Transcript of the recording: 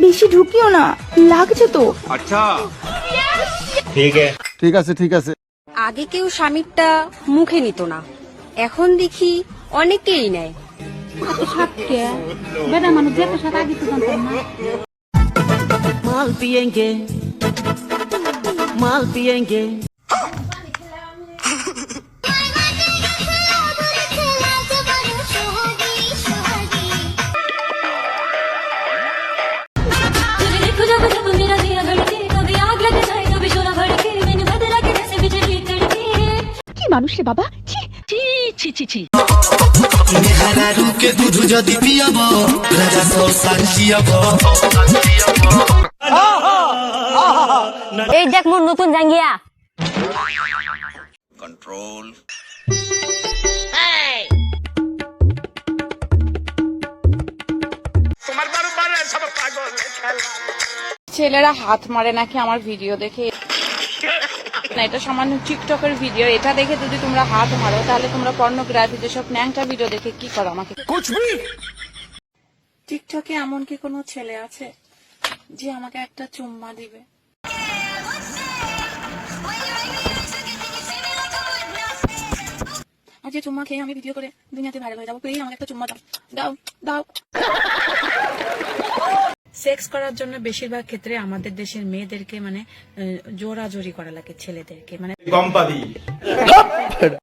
বেশি ঢুকিও না, লাগছে তো। अच्छा ठीक है। ঠিক আছে ঠিক আছে। আগে কেউ স্বামীরটা মুখে নিত না, এখন দেখি অনেকেই নেয়। বেটা মানুষ যেত সাথে আগে তো জানতাম না। माल पियेंगे माल पियेंगे। কি মানুষ রে বাবা, ছি ছি ছি ছি ছি। এই দেখ মোর নতুন জাঙ্গিয়া। कंट्रोल। ছেলেরা হাত মারে নাকি আমার ভিডিও দেখে? না, এটা সামান্য টিকটকের ভিডিও। এটা দেখে যদি তোমরা হাত মারো তাহলে তোমরা পর্নোগ্রাফি যেসব ন্যাংটা ভিডিও দেখে কি করো আমাকে? টিকটকে এমন কি কোনো ছেলে আছে যে আমাকে একটা চুম্মা দিবে? আর যে চুম্মা খেয়ে আমি ভিডিও করে দুনিয়াতে ভাইরাল হয়ে যাবো, প্লিজ আমাকে একটা চুম্মা দাও দাও দাও। সেক্স করার জন্য বেশিরভাগ ক্ষেত্রে আমাদের দেশের মেয়েদেরকে মানে জোরাজোরি করা লাগে ছেলেদেরকে, মানে